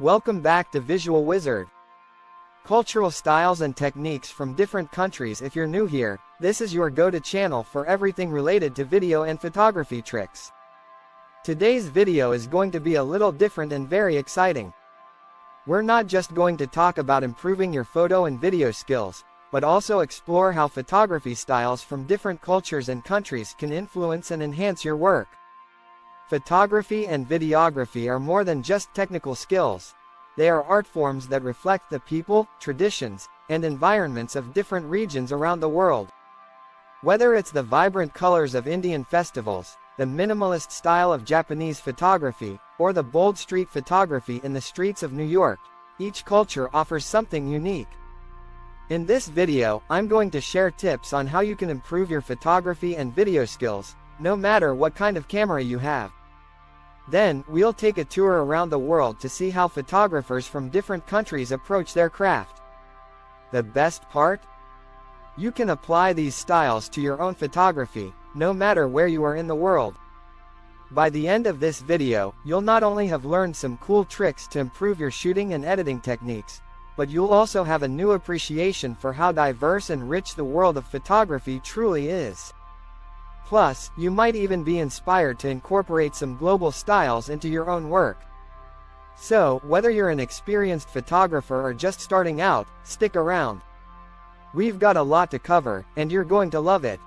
Welcome back to Visual Wizard. Cultural styles and techniques from different countries. If you're new here, this is your go-to channel for everything related to video and photography tricks. Today's video is going to be a little different and very exciting. We're not just going to talk about improving your photo and video skills, but also explore how photography styles from different cultures and countries can influence and enhance your work. Photography and videography are more than just technical skills. They are art forms that reflect the people, traditions, and environments of different regions around the world. Whether it's the vibrant colors of Indian festivals, the minimalist style of Japanese photography, or the bold street photography in the streets of New York, each culture offers something unique. In this video, I'm going to share tips on how you can improve your photography and video skills, no matter what kind of camera you have. Then, we'll take a tour around the world to see how photographers from different countries approach their craft. The best part? You can apply these styles to your own photography, no matter where you are in the world. By the end of this video, you'll not only have learned some cool tricks to improve your shooting and editing techniques, but you'll also have a new appreciation for how diverse and rich the world of photography truly is. Plus, you might even be inspired to incorporate some global styles into your own work. So, whether you're an experienced photographer or just starting out, stick around. We've got a lot to cover, and you're going to love it.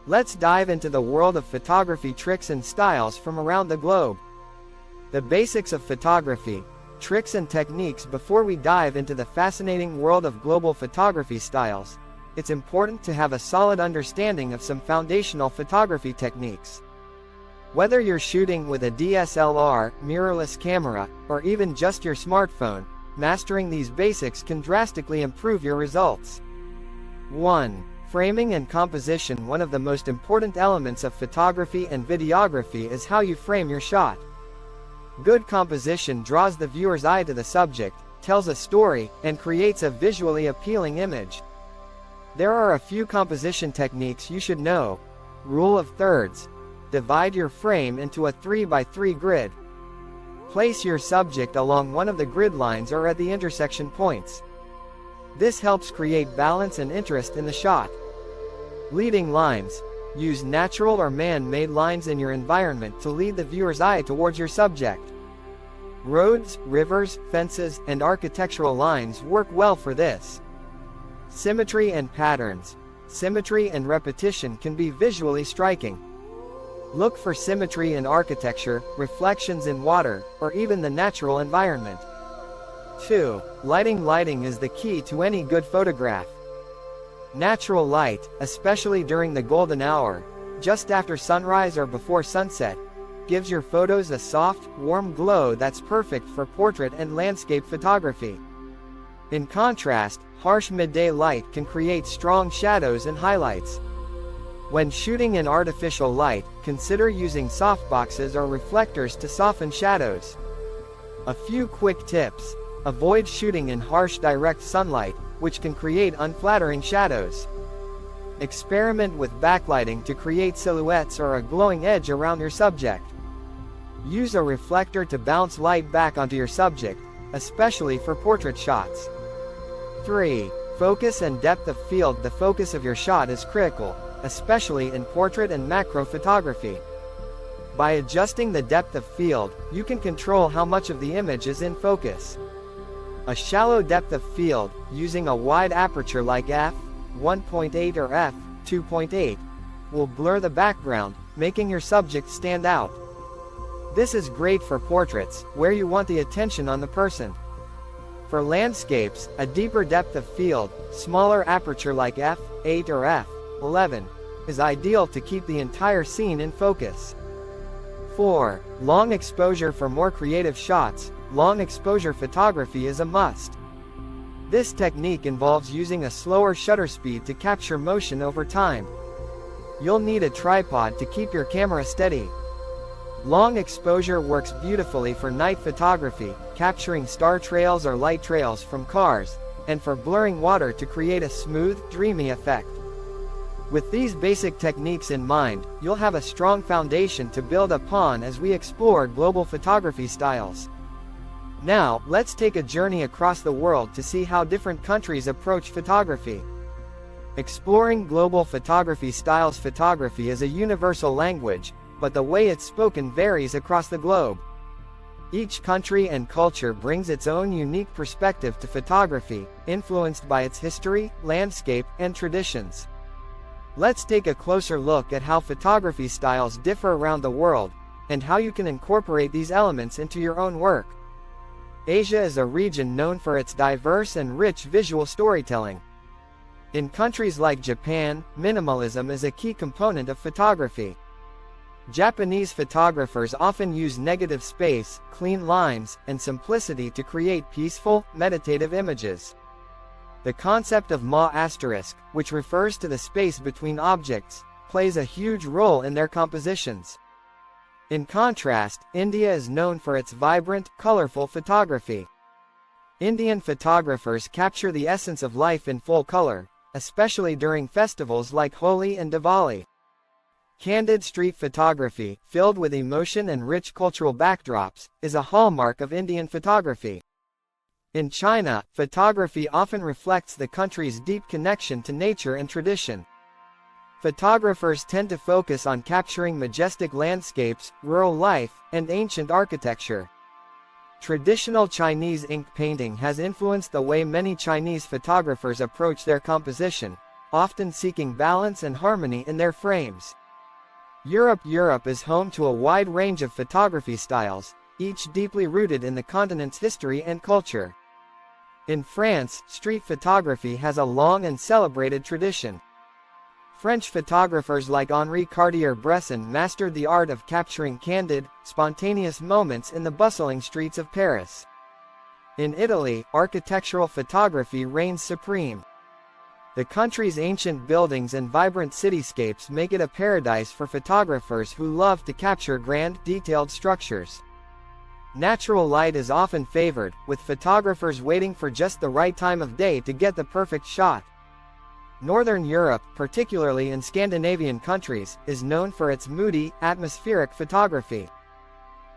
Let's dive into the world of photography tricks and styles from around the globe. The basics of photography, tricks and techniques. Before we dive into the fascinating world of global photography styles, it's important to have a solid understanding of some foundational photography techniques. Whether you're shooting with a DSLR, mirrorless camera, or even just your smartphone, mastering these basics can drastically improve your results. 1. Framing and composition. One of the most important elements of photography and videography is how you frame your shot. Good composition draws the viewer's eye to the subject, tells a story, and creates a visually appealing image. There are a few composition techniques you should know. Rule of thirds. Divide your frame into a 3x3 grid. Place your subject along one of the grid lines or at the intersection points. This helps create balance and interest in the shot. Leading lines. Use natural or man-made lines in your environment to lead the viewer's eye towards your subject. Roads, rivers, fences, and architectural lines work well for this. Symmetry and patterns. Symmetry and repetition can be visually striking. Look for symmetry in architecture, reflections in water, or even the natural environment. 2. Lighting. Lighting is the key to any good photograph. Natural light, especially during the golden hour, just after sunrise or before sunset, gives your photos a soft, warm glow that's perfect for portrait and landscape photography. In contrast, harsh midday light can create strong shadows and highlights. When shooting in artificial light, consider using softboxes or reflectors to soften shadows. A few quick tips. Avoid shooting in harsh direct sunlight, which can create unflattering shadows. Experiment with backlighting to create silhouettes or a glowing edge around your subject. Use a reflector to bounce light back onto your subject, especially for portrait shots. 3. Focus and depth of field. The focus of your shot is critical, especially in portrait and macro photography. By adjusting the depth of field, you can control how much of the image is in focus. A shallow depth of field, using a wide aperture like f1.8 or f2.8, will blur the background, making your subject stand out. This is great for portraits, where you want the attention on the person. For landscapes, a deeper depth of field, smaller aperture like f8 or f11, is ideal to keep the entire scene in focus. 4. Long exposure. For more creative shots, long exposure photography is a must. This technique involves using a slower shutter speed to capture motion over time. You'll need a tripod to keep your camera steady. Long exposure works beautifully for night photography, capturing star trails or light trails from cars, and for blurring water to create a smooth, dreamy effect. With these basic techniques in mind, you'll have a strong foundation to build upon as we explore global photography styles. Now, let's take a journey across the world to see how different countries approach photography. Exploring global photography styles. Photography is a universal language, but the way it's spoken varies across the globe. Each country and culture brings its own unique perspective to photography, influenced by its history, landscape, and traditions. Let's take a closer look at how photography styles differ around the world, and how you can incorporate these elements into your own work. Asia is a region known for its diverse and rich visual storytelling. In countries like Japan, minimalism is a key component of photography. Japanese photographers often use negative space, clean lines, and simplicity to create peaceful, meditative images. The concept of ma***, which refers to the space between objects, plays a huge role in their compositions. In contrast, India is known for its vibrant, colorful photography. Indian photographers capture the essence of life in full color, especially during festivals like Holi and Diwali. Candid street photography, filled with emotion and rich cultural backdrops, is a hallmark of Indian photography. In China, photography often reflects the country's deep connection to nature and tradition. Photographers tend to focus on capturing majestic landscapes, rural life, and ancient architecture. Traditional Chinese ink painting has influenced the way many Chinese photographers approach their composition, often seeking balance and harmony in their frames. Europe is home to a wide range of photography styles, each deeply rooted in the continent's history and culture. In France, street photography has a long and celebrated tradition. French photographers like Henri Cartier-Bresson mastered the art of capturing candid, spontaneous moments in the bustling streets of Paris. In Italy, architectural photography reigns supreme. The country's ancient buildings and vibrant cityscapes make it a paradise for photographers who love to capture grand, detailed structures. Natural light is often favored, with photographers waiting for just the right time of day to get the perfect shot. Northern Europe, particularly in Scandinavian countries, is known for its moody, atmospheric photography.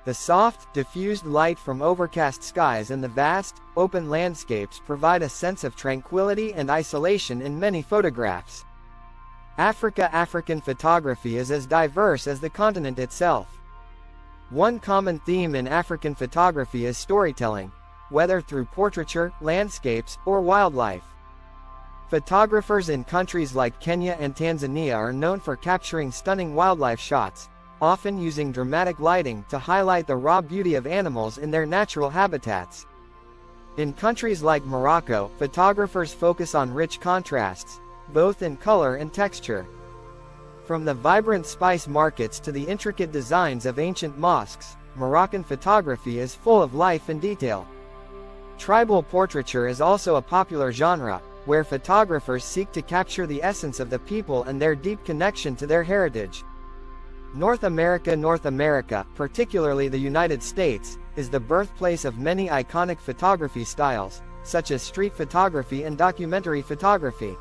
The soft, diffused light from overcast skies and the vast, open landscapes provide a sense of tranquility and isolation in many photographs. African photography is as diverse as the continent itself. One common theme in African photography is storytelling, whether through portraiture, landscapes, or wildlife. Photographers in countries like Kenya and Tanzania are known for capturing stunning wildlife shots, often using dramatic lighting to highlight the raw beauty of animals in their natural habitats. In countries like Morocco, photographers focus on rich contrasts, both in color and texture. From the vibrant spice markets to the intricate designs of ancient mosques, Moroccan photography is full of life and detail. Tribal portraiture is also a popular genre, where photographers seek to capture the essence of the people and their deep connection to their heritage. North America, particularly the United States, is the birthplace of many iconic photography styles, such as street photography and documentary photography.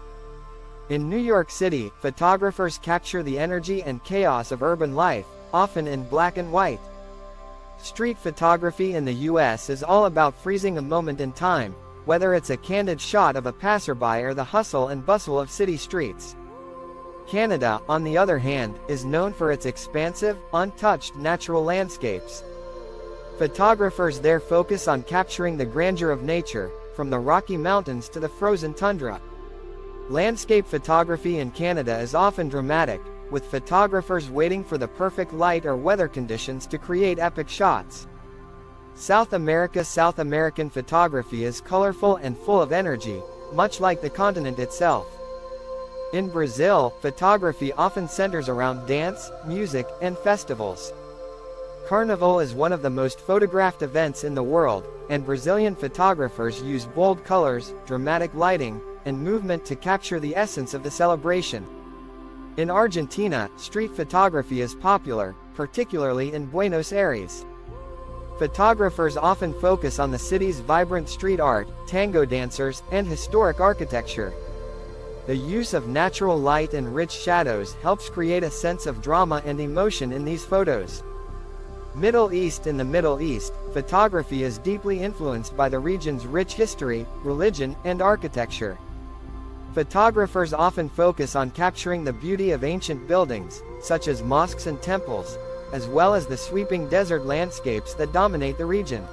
In New York City, photographers capture the energy and chaos of urban life, often in black and white. Street photography in the US is all about freezing a moment in time, whether it's a candid shot of a passerby or the hustle and bustle of city streets. Canada, on the other hand, is known for its expansive, untouched natural landscapes. Photographers there focus on capturing the grandeur of nature, from the Rocky Mountains to the frozen tundra. Landscape photography in Canada is often dramatic, with photographers waiting for the perfect light or weather conditions to create epic shots. South American photography is colorful and full of energy, much like the continent itself. In Brazil, photography often centers around dance, music, and festivals. Carnival is one of the most photographed events in the world, and Brazilian photographers use bold colors, dramatic lighting, and movement to capture the essence of the celebration. In Argentina, street photography is popular, particularly in Buenos Aires. Photographers often focus on the city's vibrant street art, tango dancers, and historic architecture. The use of natural light and rich shadows helps create a sense of drama and emotion in these photos. Middle East. In the Middle East, photography is deeply influenced by the region's rich history, religion, and architecture. Photographers often focus on capturing the beauty of ancient buildings, such as mosques and temples, as well as the sweeping desert landscapes that dominate the region.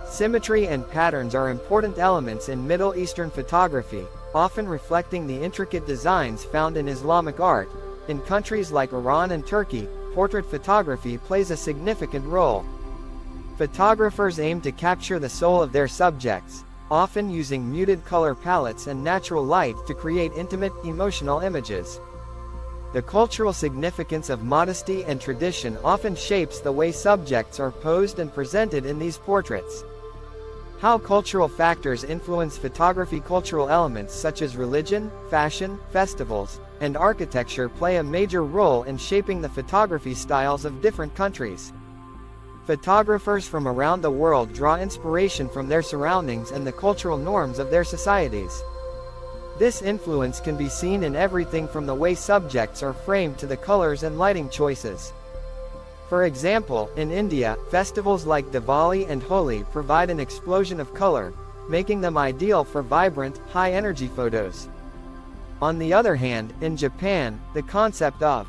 Symmetry and patterns are important elements in Middle Eastern photography, often reflecting the intricate designs found in Islamic art. In countries like Iran and Turkey, portrait photography plays a significant role. Photographers aim to capture the soul of their subjects, often using muted color palettes and natural light to create intimate, emotional images. The cultural significance of modesty and tradition often shapes the way subjects are posed and presented in these portraits. How cultural factors influence photography. Cultural elements such as religion, fashion, festivals, and architecture play a major role in shaping the photography styles of different countries. Photographers from around the world draw inspiration from their surroundings and the cultural norms of their societies. This influence can be seen in everything from the way subjects are framed to the colors and lighting choices. For example, in India, festivals like Diwali and Holi provide an explosion of color, making them ideal for vibrant, high-energy photos. On the other hand, in Japan, the concept of